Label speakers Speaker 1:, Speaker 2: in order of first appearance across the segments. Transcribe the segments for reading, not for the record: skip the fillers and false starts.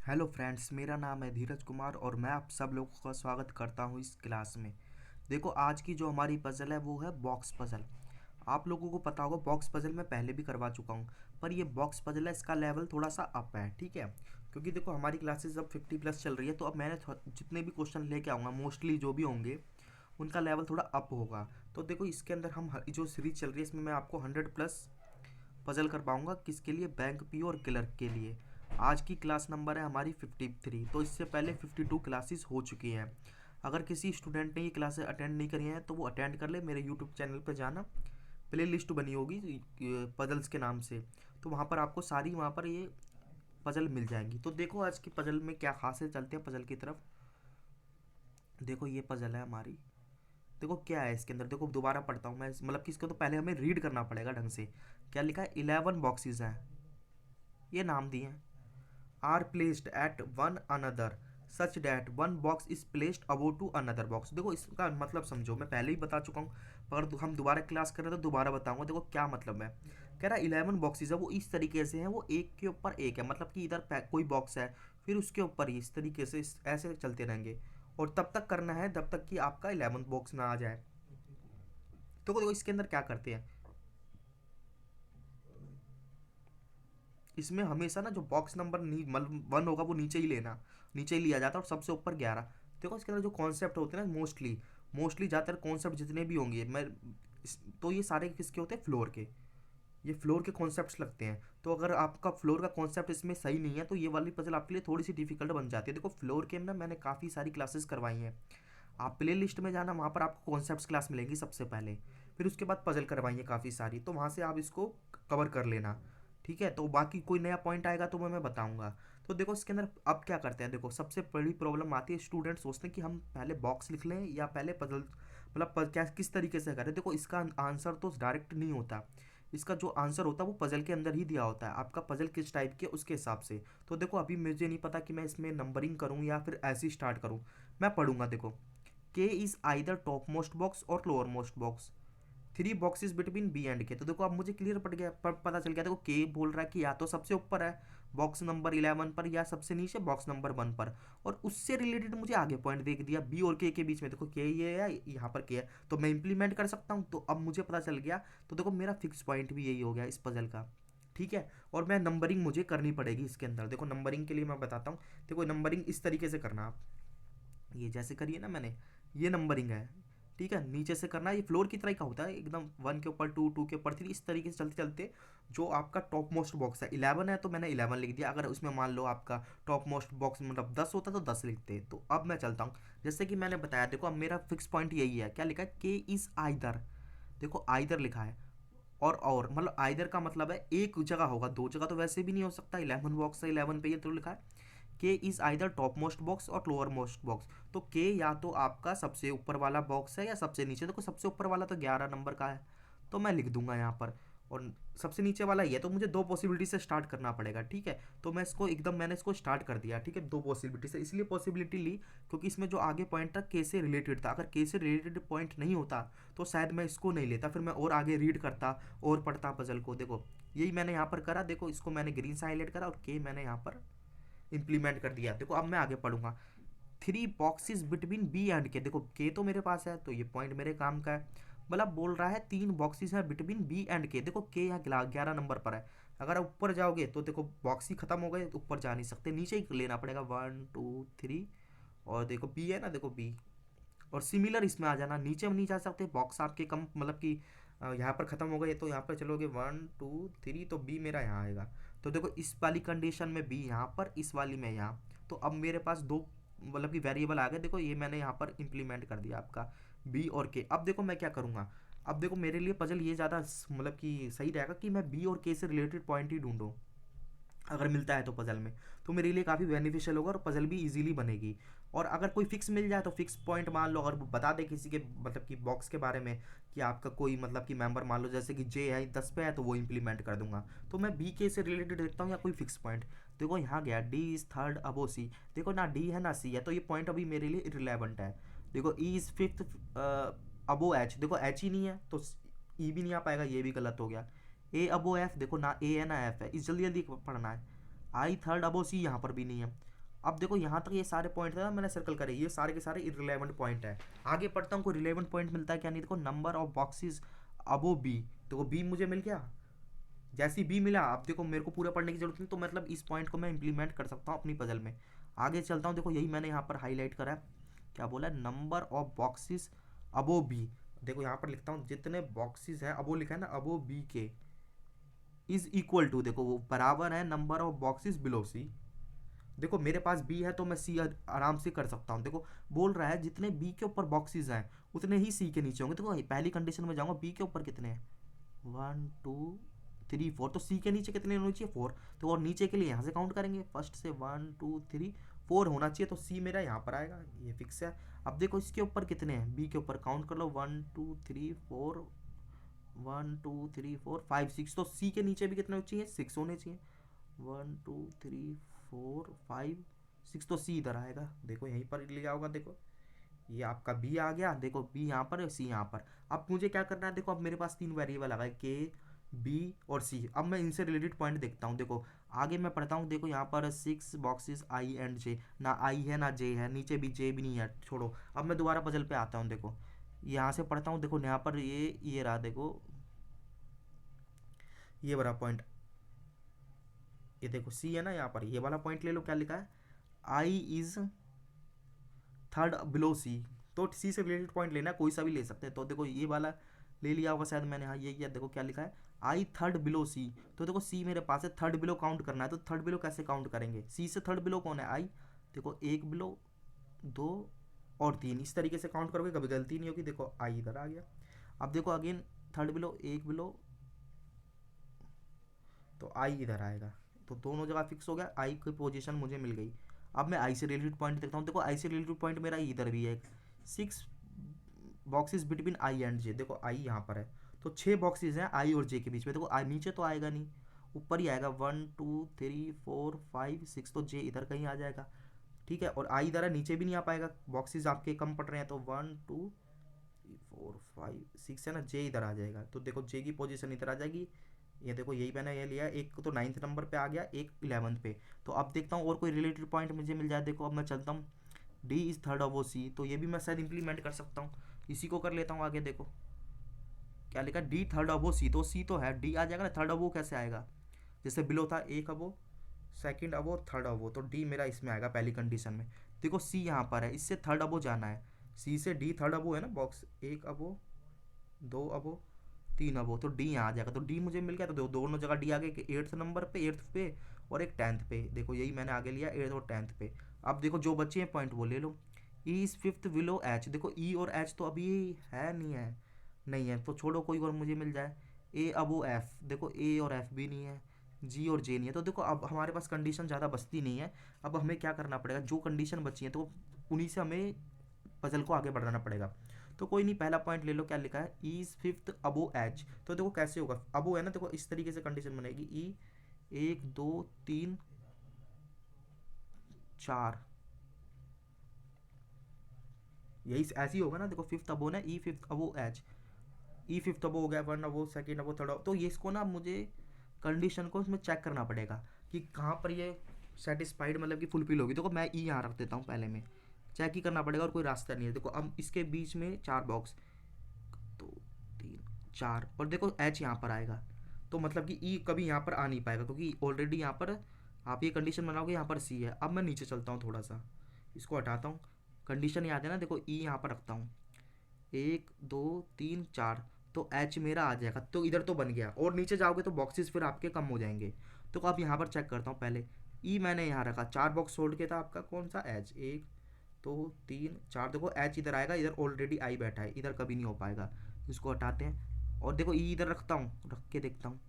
Speaker 1: Hello friends, मेरा नाम है धीरज कुमार और मैं आप सब लोगों का स्वागत करता हूं इस क्लास में। देखो, आज की जो हमारी पज़ल है वो है बॉक्स पज़ल। आप लोगों को पता होगा बॉक्स पज़ल मैं पहले भी करवा चुका हूं, पर ये बॉक्स पज़ल है, इसका लेवल थोड़ा सा अप है, ठीक है। क्योंकि देखो हमारी क्लासेस अब 50+ चल रही है, तो अब मैंने जितने भी क्वेश्चन लेके आऊँगा मोस्टली जो भी होंगे उनका लेवल थोड़ा अप होगा। तो देखो इसके अंदर हम जो सीरीज चल रही है इसमें मैं आपको 100+ पजल कर पाऊंगा। किसके लिए? बैंक पी और क्लर्क के लिए। आज की क्लास नंबर है हमारी 53, तो इससे पहले 52 क्लासेस हो चुकी हैं। अगर किसी स्टूडेंट ने ये क्लासेस अटेंड नहीं करी हैं तो वो अटेंड कर ले। मेरे यूट्यूब चैनल पर जाना, प्ले लिस्ट बनी होगी पजल्स के नाम से, तो वहाँ पर आपको सारी वहाँ पर ये पजल मिल जाएंगी। तो देखो आज की पजल में क्या खास है, चलते हैं पजल की तरफ। देखो ये पजल है हमारी। देखो क्या है इसके अंदर, देखो दोबारा पढ़ता हूँ मैं, मतलब कि इसको तो पहले हमें रीड करना पड़ेगा ढंग से। क्या लिखा है? 11 बॉक्सेस हैं, ये नाम दिए हैं। Are placed at one another such that one box is placed above to another box. देखो इसका मतलब समझो, मैं पहले ही बता चुका हूँ, पर हम दोबारा क्लास कर रहे हैं तो दोबारा बताऊंगा। देखो क्या मतलब है। कह रहा है 11 बॉक्सेस है, वो इस तरीके से हैं, वो एक के ऊपर एक है, मतलब कि इधर कोई बॉक्स है, फिर उसके ऊपर ही इस तरीके से ऐसे चलते रहेंगे। और तब तक करना है जब तक कि आपका 11th बॉक्स ना आ जाए। तो देखो इसके अंदर क्या करते हैं, इसमें हमेशा ना जो बॉक्स नंबर मतलब 1 होगा वो नीचे ही लेना, नीचे ही लिया जाता है, और सबसे ऊपर 11। देखो इसके अंदर जो कॉन्सेप्ट होते हैं ना, मोस्टली मोस्टली ज़्यादातर कॉन्सेप्ट जितने भी होंगे तो ये सारे किसके होते हैं? फ्लोर के। ये फ्लोर के कॉन्सेप्ट्स लगते हैं। तो अगर आपका फ्लोर का कॉन्सेप्ट इसमें सही नहीं है तो ये वाली पजल आपके लिए थोड़ी सी डिफिकल्ट बन जाती है। देखो फ्लोर के ना मैंने काफ़ी सारी क्लासेस करवाई हैं। आप प्ले लिस्ट में जाना, वहाँ पर आपको कॉन्सेप्ट्स क्लास मिलेंगी सबसे पहले, फिर उसके बाद पजल करवाई है काफ़ी सारी, तो वहाँ से आप इसको कवर कर लेना। ठीक है, तो बाकी कोई नया पॉइंट आएगा तो मैं बताऊंगा। तो देखो इसके अंदर अब क्या करते हैं, देखो सबसे बड़ी प्रॉब्लम आती है, स्टूडेंट सोचते हैं कि हम पहले बॉक्स लिख लें या पहले पजल, मतलब क्या किस तरीके से करें। देखो इसका आंसर तो डायरेक्ट नहीं होता, इसका जो आंसर होता है वो पजल के अंदर ही दिया होता है, आपका पजल किस टाइप के उसके हिसाब से। तो देखो अभी मुझे नहीं पता कि मैं इसमें नंबरिंग करूँ या फिर ऐसे ही स्टार्ट करूँ। मैं पढ़ूंगा। देखो K is either top most box और lower most box, three boxes between B and K. तो देखो अब मुझे क्लियर पड़ गया, पता चल गया। देखो के बोल रहा है कि या तो सबसे ऊपर है बॉक्स नंबर 11 पर, या सबसे नीचे बॉक्स नंबर 1 पर। और उससे रिलेटेड मुझे आगे पॉइंट देख दिया बी और के बीच में। देखो के ये है, यहाँ पर के है, तो मैं इंप्लीमेंट कर सकता हूँ। तो अब मुझे पता चल गया। तो देखो मेरा फिक्स पॉइंट भी यही हो गया इस पजल का। ठीक है, और मैं नंबरिंग मुझे करनी पड़ेगी इसके अंदर। देखो नंबरिंग के लिए मैं बताता हूँ। देखो नंबरिंग इस तरीके से करना आप, ये जैसे करिए ना मैंने, ये नंबरिंग है। ठीक है, नीचे से करना है, ये फ्लोर की तरह का होता है एकदम, 1 के ऊपर 2, 2 के ऊपर 3, इस तरीके से चलते चलते जो आपका टॉप मोस्ट बॉक्स है 11 है तो मैंने 11 लिख दिया। अगर उसमें मान लो आपका टॉप मोस्ट बॉक्स मतलब 10 होता तो 10 लिखते। तो अब मैं चलता हूँ, जैसे कि मैंने बताया। देखो अब मेरा फिक्स पॉइंट यही है, क्या लिखा है? के इज आइदर। देखो आइदर लिखा है, और मतलब आइदर का मतलब है एक जगह होगा, दो जगह तो वैसे भी नहीं हो सकता, 11 बॉक्स है 11 पे, ये तो लिखा है। के is either top most box और लोअर मोस्ट बॉक्स। तो के या तो आपका सबसे ऊपर वाला बॉक्स है या सबसे नीचे। देखो सबसे ऊपर वाला तो 11 नंबर का है, तो मैं लिख दूंगा यहाँ पर। और सबसे नीचे वाला ही है, तो मुझे दो पॉसिबिलिटी से स्टार्ट करना पड़ेगा। ठीक है, तो मैं इसको एकदम मैंने इसको स्टार्ट कर दिया। ठीक है, दो पॉसिबिलिटी से, इसलिए पॉसिबिलिटी ली क्योंकि इसमें जो आगे पॉइंट था के से रिलेटेड था। अगर के से रिलेटेड पॉइंट नहीं होता तो शायद मैं इसको नहीं लेता, फिर मैं और आगे रीड करता और पढ़ता पजल को। देखो यही मैंने यहाँ पर करा। देखो इसको मैंने ग्रीन से हाईलाइट करा और के मैंने यहाँ पर इंप्लीमेंट कर दिया। देखो अब मैं आगे पढ़ूंगा। Three boxes between B and K. देखो के तो मेरे पास है तो ये पॉइंट मेरे काम का है। मतलब बोल रहा है 3 बॉक्सेस हैं बिटवीन बी एंड के। देखो के यहाँ 11 नंबर पर है, अगर आप ऊपर जाओगे तो देखो बॉक्स ही खत्म हो गए, तो ऊपर जा नहीं सकते, नीचे ही लेना पड़ेगा 1 2 3। और देखो बी है ना, देखो बी। और सिमिलर इसमें आ जाना, नीचे में नहीं जा सकते, बॉक्स आपके कम मतलब कि यहाँ पर ख़त्म हो गए तो यहाँ पर चलोगे 1 2 3, तो बी मेरा यहाँ आएगा। तो देखो इस वाली कंडीशन में बी यहाँ पर, इस वाली में यहाँ। तो अब मेरे पास दो मतलब कि वेरिएबल आ गए। देखो ये मैंने यहाँ पर इंप्लीमेंट कर दिया आपका बी और के। अब देखो मैं क्या करूँगा। अब देखो मेरे लिए पजल ये ज़्यादा मतलब कि सही रहेगा कि मैं बी और के से रिलेटेड पॉइंट ही ढूंढूँ, अगर मिलता है तो पजल में, तो मेरे लिए काफ़ी बेनिफिशियल होगा और पजल भी इजीली बनेगी। और अगर कोई फिक्स मिल जाए तो फिक्स पॉइंट मान लो, अगर वो बता दे किसी के मतलब कि बॉक्स के बारे में कि आपका कोई मतलब कि मेंबर मान लो जैसे कि जे है 10 पे है तो वो इंप्लीमेंट कर दूंगा। तो मैं बी के से रिलेटेड देखता हूँ या कोई फिक्स पॉइंट। देखो यहाँ गया डी इज थर्ड अबो सी। देखो ना डी है ना सी है, तो ये पॉइंट अभी मेरे लिए इरिलेवेंट है। देखो ई इज फिफ्थ अबो एच। देखो एच ही नहीं है तो ई भी नहीं आ पाएगा, ये भी गलत हो गया। ए अबो एफ। देखो ना ए है ना एफ है, इस जल्दी जल्दी पढ़ना है। आई थर्ड अबो सी यहाँ पर भी नहीं है। अब देखो यहाँ तक ये सारे पॉइंट है ना मैंने सर्कल करे, ये सारे के सारे इररिलेवेंट पॉइंट है। आगे पढ़ता हूँ, कोई रिलेवेंट पॉइंट मिलता है क्या, नहीं। देखो number of boxes above B, देखो बी मुझे मिल गया। जैसी बी मिला, अब देखो मेरे को पूरा पढ़ने की जरूरत नहीं, तो मतलब इस पॉइंट को मैं इंप्लीमेंट कर सकता हूँ अपनी पजल में। आगे चलता हूँ, देखो यही मैंने यहाँ पर हाईलाइट करा है। क्या बोला है, number of boxes above B. देखो यहाँ पर लिखता हूँ, जितने बॉक्सेस हैं, अबो लिखा है ना, अबो बी के इज इक्वल टू, देखो वो बराबर है नंबर ऑफ बॉक्सेस बिलो सी। देखो मेरे पास बी है तो मैं सी आराम से कर सकता हूँ। देखो बोल रहा है जितने बी के ऊपर बॉक्सेस हैं उतने ही सी के नीचे होंगे। देखो पहली कंडीशन में जाऊँगा, बी के ऊपर कितने हैं, 1 2 3 4, तो सी के नीचे कितने होने चाहिए, 4। तो और नीचे के लिए यहाँ से काउंट करेंगे, फर्स्ट से 1 2 3 4 होना चाहिए, तो सी मेरा यहाँ पर आएगा, ये फिक्स है। अब देखो इसके ऊपर कितने हैं, बी के ऊपर काउंट कर लो, 1 2 3 4, 1 2 3 4 5 6, तो सी के नीचे भी कितने होने चाहिए, 6 होने चाहिए। 1 2 3 4 5 6, तो सी इधर आएगा, देखो यहीं पर लिया होगा। देखो ये आपका बी आ गया, देखो बी यहाँ पर सी यहाँ पर। अब मुझे क्या करना है, देखो अब मेरे पास 3 वेरिएबल आ गए, के बी और सी। अब मैं इनसे रिलेटेड पॉइंट देखता हूँ। देखो आगे मैं पढ़ता हूँ, देखो यहाँ पर 6 बॉक्सेस आई एंड जे, ना आई है ना जे है, नीचे भी जे भी नहीं है, छोड़ो। अब मैं दोबारा पजल पे आता हूँ, देखो यहाँ से पढ़ता हूँ। देखो यहाँ पर ये रहा, देखो ये बड़ा पॉइंट, ये देखो सी है ना, यहाँ पर ये वाला पॉइंट ले लो, क्या लिखा है, आई इज थर्ड बिलो सी। तो सी से रिलेटेड पॉइंट लेना है, कोई सा भी ले सकते हैं। तो देखो ये वाला ले लिया होगा शायद मैंने, हाँ ये किया। देखो क्या लिखा है, आई थर्ड बिलो सी। तो देखो सी मेरे पास है, थर्ड बिलो काउंट करना है, तो थर्ड बिलो कैसे काउंट करेंगे, सी से थर्ड बिलो कौन है, आई। देखो 1 बिलो 2 और 3, इस तरीके से काउंट करोगे, कभी गलती नहीं होगी। देखो आई इधर आ गया। अब देखो अगेन थर्ड बिलो 1 बिलो, तो आई इधर आएगा, तो दोनों जगह फिक्स हो गया, आई की पोजीशन मुझे मिल गई। अब मैं आई से रिलेटेड पॉइंट देखता हूँ। देखो आई से रिलेटेड पॉइंट मेरा इधर भी है, 6 बॉक्सेस बिटवीन आई एंड जे। देखो आई यहाँ पर है, तो 6 बॉक्सेस हैं आई और जे के बीच में। देखो आई नीचे तो आएगा नहीं, ऊपर ही आएगा, 1 2 3 4 5 6, तो जे इधर कहीं आ जाएगा, ठीक है। और आई इधर है, नीचे भी नहीं आ पाएगा, बॉक्सेस आपके कम पड़ रहे हैं, तो 1 2 3 4 5 6 है ना, जे इधर आ जाएगा। तो देखो जे की पोजीशन इधर आ जाएगी। ये देखो यही मैंने ये लिया, एक तो 9th नंबर पे आ गया, एक 11th पे। तो अब देखता हूँ और कोई रिलेटेड पॉइंट मुझे मिल जाए। देखो अब मैं चलता हूँ, D is third of O C, तो ये भी मैं शायद इंप्लीमेंट कर सकता हूँ, इसी को कर लेता हूँ आगे। देखो क्या लिखा, D third of O C, तो सी तो है, डी आ जाएगा ना, थर्ड ऑफ ओ कैसे आएगा, जैसे बिलो था, एक अबो, सेकंड अबो, थर्ड अबो, तो डी मेरा इसमें आएगा पहली कंडीशन में। देखो सी यहाँ पर है, इससे थर्ड अबो जाना है, सी से डी थर्ड अबो है ना बॉक्स, 1 अबो 2 अबो 3 अबो, तो डी यहाँ आ जाएगा, तो डी मुझे मिल गया। तो दोनों जगह डी आ गए, 8th नंबर पे, 8th पे, और एक 10th पे। देखो यही मैंने आगे लिया, 8th और 10th पे। अब देखो जो बच्चे हैं पॉइंट वो ले लो। E is fifth below H, देखो ई और एच तो अभी है नहीं है, नहीं है तो छोड़ो, कोई और मुझे मिल जाए। ए अबो एफ, देखो ए और एफ भी नहीं है, जी और जे नहीं है। तो देखो अब हमारे पास कंडीशन ज़्यादा बचती नहीं है। अब हमें क्या करना पड़ेगा, जो कंडीशन बची है तो उन्हीं से हमें पजल को आगे बढ़ाना पड़ेगा। तो कोई नहीं, पहला पॉइंट ले लो, क्या लिखा है, ई इज फिफ्थ अबो एच। तो देखो कैसे होगा, अबो है ना, देखो इस तरीके से कंडीशन बनेगी, ई 1 2 3 4, यही ऐसे ही होगा ना। देखो फिफ्थ अबो ना, ई फिफ्थ अबो एच, ई फिफ्थ अबो हो गया, 1 अबो, सेकेंड अबो, थर्ड अबो। तो ये इसको ना मुझे कंडीशन को इसमें चेक करना पड़ेगा कि कहाँ पर ये सेटिस्फाइड मतलब कि फुलफिल होगी। देखो मैं ई यहाँ रख देता हूँ पहले में, चेक ही करना पड़ेगा और कोई रास्ता नहीं है। देखो अब इसके बीच में 4 बॉक्स, 2 3 4, और देखो एच यहाँ पर आएगा, तो मतलब कि ई कभी यहाँ पर आ नहीं पाएगा, क्योंकि ऑलरेडी यहाँ पर आप ये कंडीशन बनाओगे, यहाँ पर सी है। अब मैं नीचे चलता हूँ थोड़ा सा, इसको हटाता हूँ, कंडीशन याद है ना, देखो ई यहाँ पर रखता हूँ, 1 2 3 4, तो एच मेरा आ जाएगा, तो इधर तो बन गया। और नीचे जाओगे तो बॉक्सेस फिर आपके कम हो जाएंगे। तो अब यहाँ पर चेक करता हूँ पहले, ई मैंने यहाँ रखा, 4 बॉक्स छोड़ के था आपका कौन सा, एच, 1 2 3 4, देखो एच इधर आएगा, इधर ऑलरेडी आई बैठा है, इधर कभी नहीं हो पाएगा, इसको हटाते हैं। और देखो ई इधर रखता हूँ, रख के देखता हूँ,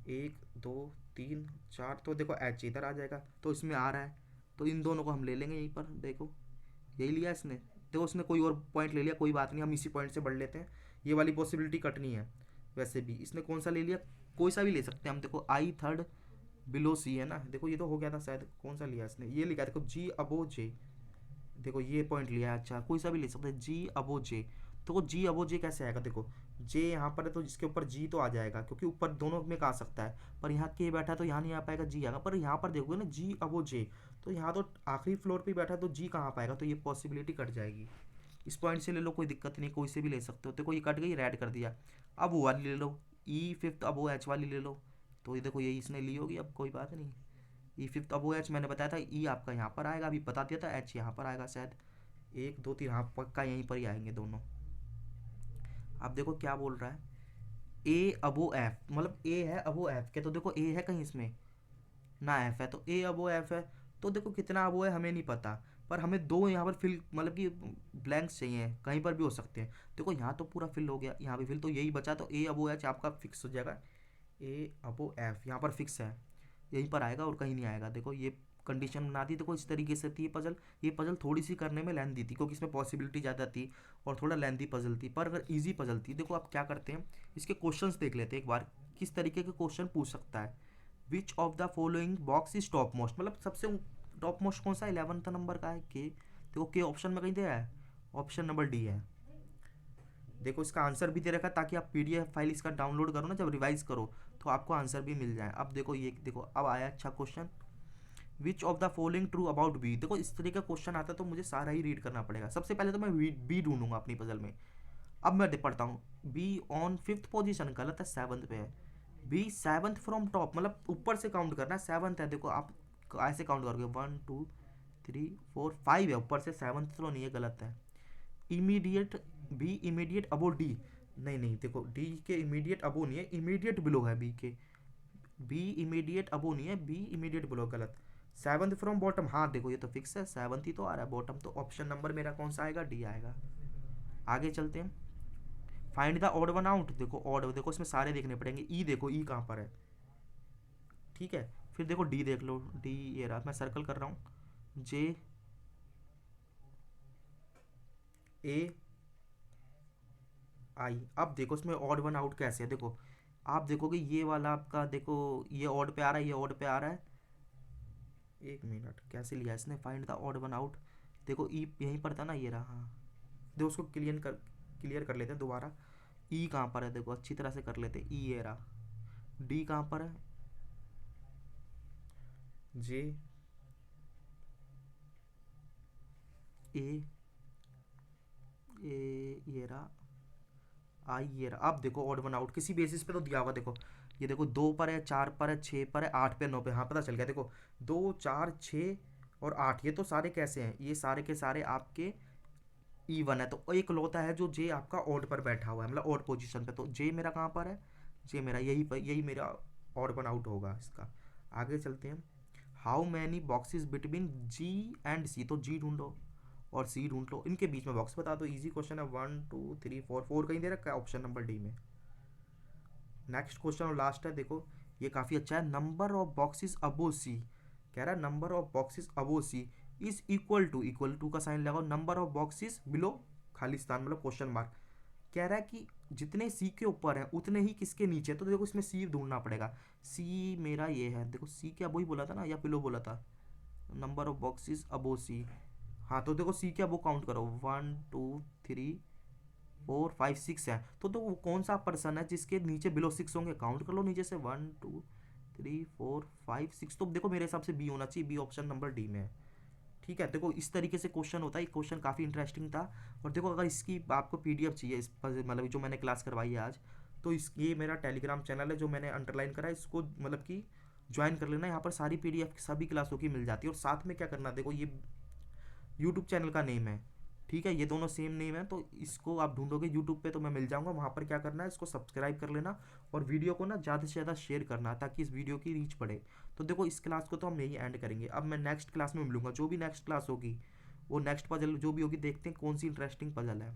Speaker 1: 1 2 3 4, तो देखो एच इधर आ जाएगा, तो इसमें आ रहा है, तो इन दोनों को हम ले लेंगे यहीं पर। देखो यही लिया इसने, देखो उसने कोई और पॉइंट ले लिया, कोई बात नहीं, हम इसी पॉइंट से बढ़ लेते हैं, ये वाली पॉसिबिलिटी कटनी है। वैसे भी इसने कौन सा ले लिया, कोई सा भी ले सकते हैं हम। देखो आई थर्ड बिलो सी है ना, देखो ये तो हो गया था शायद, कौन सा लिया इसने, ये लिखा, देखो जी अबो जे, देखो ये पॉइंट लिया है, अच्छा कोई सा भी ले सकते हैं, जी अबो जे। तो जी अबो जे कैसे आएगा, देखो जे यहाँ पर है तो जिसके ऊपर जी तो आ जाएगा, क्योंकि ऊपर दोनों में का आ सकता है, पर यहाँ के बैठा है तो यहाँ नहीं आ पाएगा, जी आएगा। पर यहाँ पर देखोगे ना, जी अबो जे, तो यहाँ तो आखिरी फ्लोर पे बैठा तो जी कहाँ पाएगा, तो ये पॉसिबिलिटी कट जाएगी। इस पॉइंट से ले लो, कोई दिक्कत नहीं, कोई से भी ले सकते हो। देखो ये कट गई, रेड कर दिया। अब वो वाली ले लो, ई फिफ्थ, अब वो एच वाली ले लो। तो ये देखो यही इसने ली होगी, अब कोई बात नहीं। ई फिफ्थ, अब वो एच मैंने बताया था, ई आपका यहाँ पर आएगा, अभी बता दिया था, एच यहाँ पर आएगा शायद। एक दो तीन, हाँ पक्का यहीं पर ही आएंगे दोनों। अब देखो क्या बोल रहा है, ए अबो एफ, मतलब ए है अबो एफ के, तो देखो ए है कहीं इसमें ना एफ है, तो ए अबो एफ है। तो देखो कितना अबो है हमें नहीं पता, पर हमें दो यहाँ पर फिल, मतलब कि ब्लैंक्स चाहिए, कहीं पर भी हो सकते हैं। देखो यहाँ तो पूरा फिल हो गया, यहाँ भी फिल, तो यही बचा, तो ए अबो एच आपका फिक्स हो जाएगा। ए अबो एफ यहाँ पर फिक्स है, यहीं पर आएगा और कहीं नहीं आएगा। देखो ये कंडीशन बना दी। देखो इस तरीके से थी ये पजल। ये पजल थोड़ी सी करने में लेंथी थी, क्योंकि इसमें पॉसिबिलिटी ज़्यादा थी और थोड़ा लेंथी पजल थी, पर अगर ईजी पजल थी। देखो आप क्या करते हैं, इसके क्वेश्चंस देख लेते हैं एक बार, किस तरीके के क्वेश्चन पूछ सकता है। विच of the following box is top most, मतलब सबसे टॉप मोस्ट कौन सा, 11th नंबर का है के। देखो के ऑप्शन में कहीं दिया है, ऑप्शन नंबर डी है। देखो इसका आंसर भी दे रखा है, ताकि आप पीडीएफ फाइल इसका डाउनलोड करो ना, जब रिवाइज करो तो आपको आंसर भी मिल जाए। अब देखो ये देखो, अब आया अच्छा question, which of the following true about B. देखो इस तरीके का क्वेश्चन आता है तो मुझे सारा ही रीड करना पड़ेगा। सबसे पहले तो मैं बी ढूंढूंगा अपनी पजल में। अब मैं पढ़ता हूँ, बी ऑन फिफ्थ पोजीशन, गलत है, सेवन्थ पे है। बी सेवन्थ फ्रॉम टॉप, मतलब ऊपर से काउंट करना है, सेवन्थ है। देखो आप ऐसे काउंट करोगे, 1 2 3 4 5 है ऊपर से, सेवन्थ तो नहीं है, गलत है। इमीडिएट, बी इमीडिएट अबो डी, नहीं नहीं, देखो डी के इमीडिएट अबो नहीं है, इमीडिएट बिलो है बी के। बी इमीडिएट अबो नहीं है, बी इमीडिएट बिलो, गलत। सेवन्थ फ्रॉम बॉटम, हाँ देखो ये तो फिक्स है, सेवन्थ ही तो आ रहा है बॉटम, तो ऑप्शन नंबर मेरा कौन सा आएगा, डी आएगा। आगे चलते हैं, find the odd one out. देखो ऑड, देखो इसमें सारे देखने पड़ेंगे। ई देखो ई कहाँ पर है, ठीक है। फिर देखो डी देख लो, डी ये रहा, मैं सर्कल कर रहा हूँ। जे ए आई, अब देखो इसमें ऑड वन आउट कैसे है। देखो आप देखोगे ये वाला आपका, देखो ये ऑड पे आ रहा है, ये ऑड पे आ रहा है। एक मिनट, कैसे लिया इसने, find the odd one out. देखो ई यहीं पर था ना, ये रहा, हाँ। देखो उसको क्लियर कर लेते हैं दोबारा। ई कहाँ पर है, देखो अच्छी तरह से कर लेते हैं। ई ये रहा, डी कहाँ पर है, जे ए ए ये रहा, आई ये रहा। अब देखो ऑड वन आउट किसी बेसिस पे तो दिया होगा। देखो ये देखो 2 पर है, 4 पर है, 6 पर है, 8 पे, 9 पे, हाँ पता चल गया। देखो 2 4 6 और 8, ये तो सारे कैसे हैं, ये सारे के सारे आपके E1 है। तो एक लौता है जो जे आपका ऑड पर बैठा हुआ है, मतलब ऑड पोजीशन पे। तो जे मेरा कहाँ पर है, जे मेरा यही पर, यही मेरा ऑड वन आउट होगा इसका। आगे चलते हैं, how many boxes between G and C, तो जी ढूंढो और सी ढूंढ लो, इनके बीच में बॉक्स बता दो। इजी क्वेश्चन है, 1 2 3 4, 4 कहीं दे रखा है, ऑप्शन नंबर डी में। नेक्स्ट क्वेश्चन और लास्ट है, देखो ये काफ़ी अच्छा है। Number of boxes above C, कह रहा है number of boxes above C is equal to का साइन लगाओ, नंबर ऑफ बॉक्सेस बिलो खालिस्तान, मतलब क्वेश्चन मार्क। कह रहा है कि जितने सी के ऊपर है उतने ही किसके नीचे, तो देखो इसमें सी ढूंढना पड़ेगा। सी मेरा ये है, देखो सी क्या वही बोला था ना, या बिलो बोला था, नंबर ऑफ बॉक्सेस अबो सी। हाँ तो देखो सी क्या वो काउंट करो, 1 2 3 4 5 6 है। तो वो कौन सा पर्सन है जिसके नीचे बिलो 6 होंगे, काउंट कर लो नीचे से, 1 2 3 4 5 6। तो देखो मेरे हिसाब से बी होना चाहिए, बी ऑप्शन नंबर डी में है। ठीक है, देखो इस तरीके से क्वेश्चन होता है। क्वेश्चन काफ़ी इंटरेस्टिंग था। और देखो अगर इसकी आपको पीडीएफ चाहिए, इस मतलब जो मैंने क्लास करवाई है आज, तो इस ये मेरा टेलीग्राम चैनल है जो मैंने अंडरलाइन करा है, इसको मतलब कि ज्वाइन कर लेना। यहाँ पर सारी पीडीएफ सभी क्लासों की मिल जाती है। और साथ में क्या करना, देखो ये यूट्यूब चैनल का नेम है, ठीक है, ये दोनों सेम नेम है। तो इसको आप ढूंढोगे यूट्यूब पे तो मैं मिल जाऊंगा, वहाँ पर क्या करना है, इसको सब्सक्राइब कर लेना और वीडियो को ना ज़्यादा से ज़्यादा शेयर करना, ताकि इस वीडियो की रीच बढ़े। तो देखो इस क्लास को तो हम यही एंड करेंगे। अब मैं नेक्स्ट क्लास में मिलूंगा, जो भी नेक्स्ट क्लास होगी वो नेक्स्ट पजल जो भी होगी, देखते हैं कौन सी इंटरेस्टिंग पजल है।